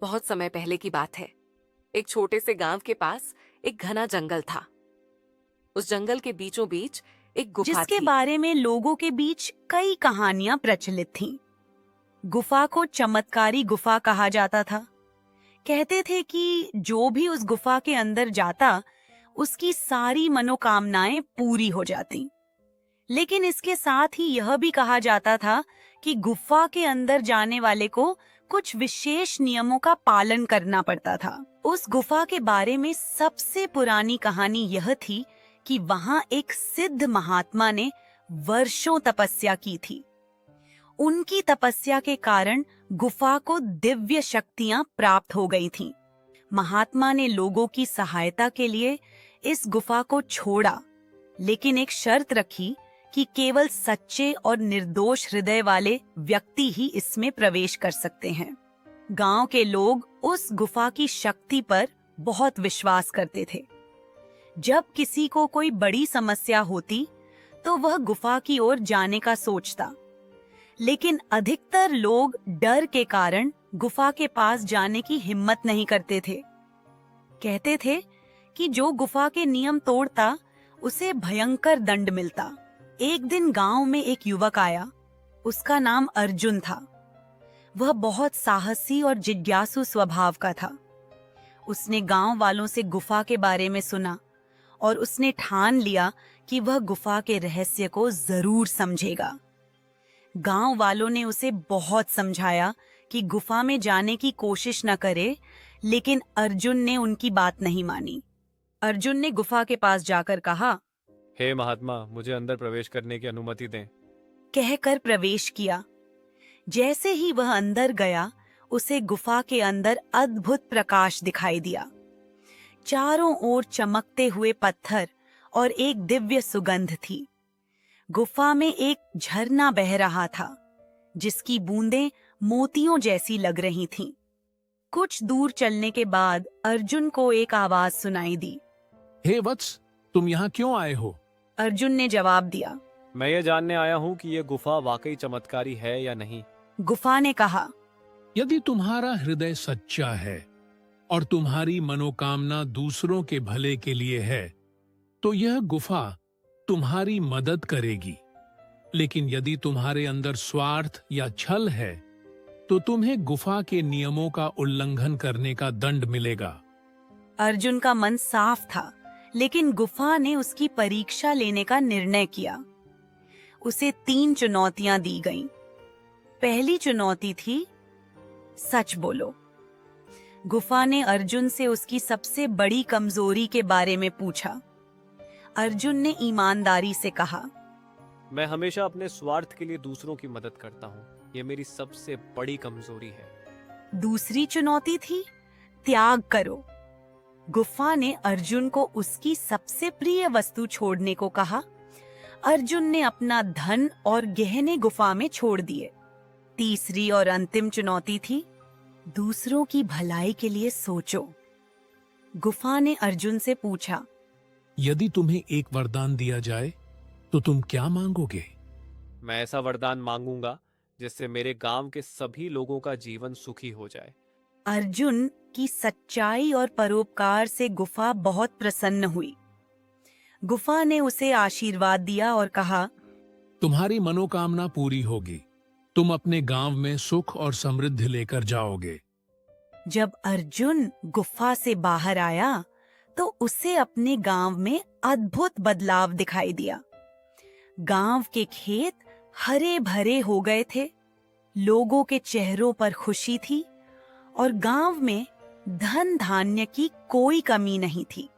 बहुत समय पहले की बात है। एक छोटे से गांव के पास एक घना जंगल था। उस जंगल के बीचों बीच एक गुफा जिसके थी। बारे में लोगों के बीच कई कहानियां प्रचलित थीं। गुफा को चमत्कारी गुफा कहा जाता था। कहते थे कि जो भी उस गुफा के अंदर जाता, उसकी सारी मनोकामनाएं पूरी हो जाती। लेकिन इसके साथ ही यह भी कहा जाता था कि गुफा के अंदर जाने वाले को कुछ विशेष नियमों का पालन करना पड़ता था। उस गुफा के बारे में सबसे पुरानी कहानी यह थी कि वहां एक सिद्ध महात्मा ने वर्षों तपस्या की थी। उनकी तपस्या के कारण गुफा को दिव्य शक्तियां प्राप्त हो गई थीं। महात्मा ने लोगों की सहायता के लिए इस गुफा को छोड़ा, लेकिन एक शर्त रखी कि केवल सच्चे और निर्दोष हृदय वाले व्यक्ति ही इसमें प्रवेश कर सकते हैं। गांव के लोग उस गुफा की शक्ति पर बहुत विश्वास करते थे। जब किसी को कोई बड़ी समस्या होती, तो वह गुफा की ओर जाने का सोचता, लेकिन अधिकतर लोग डर के कारण गुफा के पास जाने की हिम्मत नहीं करते थे। कहते थे कि जो गुफा के नियम तोड़ता, उसे भयंकर दंड मिलता। एक दिन गांव में एक युवक आया। उसका नाम अर्जुन था। वह बहुत साहसी और जिज्ञासु स्वभाव का था। उसने गांव वालों से गुफा के बारे में सुना और उसने ठान लिया कि वह गुफा के रहस्य को जरूर समझेगा। गांव वालों ने उसे बहुत समझाया कि गुफा में जाने की कोशिश न करे, लेकिन अर्जुन ने उनकी बात नहीं मानी। अर्जुन ने गुफा के पास जाकर कहा, हे महात्मा, मुझे अंदर प्रवेश करने की अनुमति दें। कहकर प्रवेश किया। जैसे ही वह अंदर गया, उसे गुफा के अंदर अद्भुत प्रकाश दिखाई दिया। चारों ओर चमकते हुए पत्थर और एक दिव्य सुगंध थी। गुफा में एक झरना बह रहा था, जिसकी बूंदें मोतियों जैसी लग रही थीं। कुछ दूर चलने के बाद अर्जुन को एक आवाज सुनाई दी। हे वत्स, तुम यहाँ क्यों आए हो? अर्जुन ने जवाब दिया। मैं ये जानने आया हूँ कि ये गुफा वाकई चमत्कारी है या नहीं। गुफा ने कहा, यदि तुम्हारा हृदय सच्चा है और तुम्हारी मनोकामना दूसरों के भले के लिए है, तो यह गुफा तुम्हारी मदद करेगी। लेकिन यदि तुम्हारे अंदर स्वार्थ या छल है, तो तुम्हें गुफा के नियमों का उल्लंघन करने का दंड मिलेगा। अर्जुन का मन साफ था, लेकिन गुफा ने उसकी परीक्षा लेने का निर्णय किया। उसे 3 चुनौतियां दी गईं। पहली चुनौती थी, सच बोलो। गुफा ने अर्जुन से उसकी सबसे बड़ी कमजोरी के बारे में पूछा। अर्जुन ने ईमानदारी से कहा, मैं हमेशा अपने स्वार्थ के लिए दूसरों की मदद करता हूँ। ये मेरी सबसे बड़ी कमजोरी है। दूसरी चुनौती थी, त्याग करो। गुफा ने अर्जुन को उसकी सबसे प्रिय वस्तु छोड़ने को कहा। अर्जुन ने अपना धन और गहने गुफा में छोड़ दिए। तीसरी और अंतिम चुनौती थी, दूसरों की भलाई के लिए सोचो। गुफा ने अर्जुन से पूछा, यदि तुम्हें एक वरदान दिया जाए, तो तुम क्या मांगोगे? मैं ऐसा वरदान मांगूंगा जिससे मेरे गांव के सभी लोगों का जीवन सुखी हो जाए। अर्जुन की सच्चाई और परोपकार से गुफा बहुत प्रसन्न हुई। गुफा ने उसे आशीर्वाद दिया और कहा, तुम्हारी मनोकामना पूरी होगी। तुम अपने गांव में सुख और समृद्धि लेकर जाओगे। जब अर्जुन गुफा से बाहर आया, तो उसे अपने गांव में अद्भुत बदलाव दिखाई दिया। गांव के खेत हरे भरे हो गए थे, लोगों के चेहरों पर खुशी थी और गांव में धन धान्य की कोई कमी नहीं थी।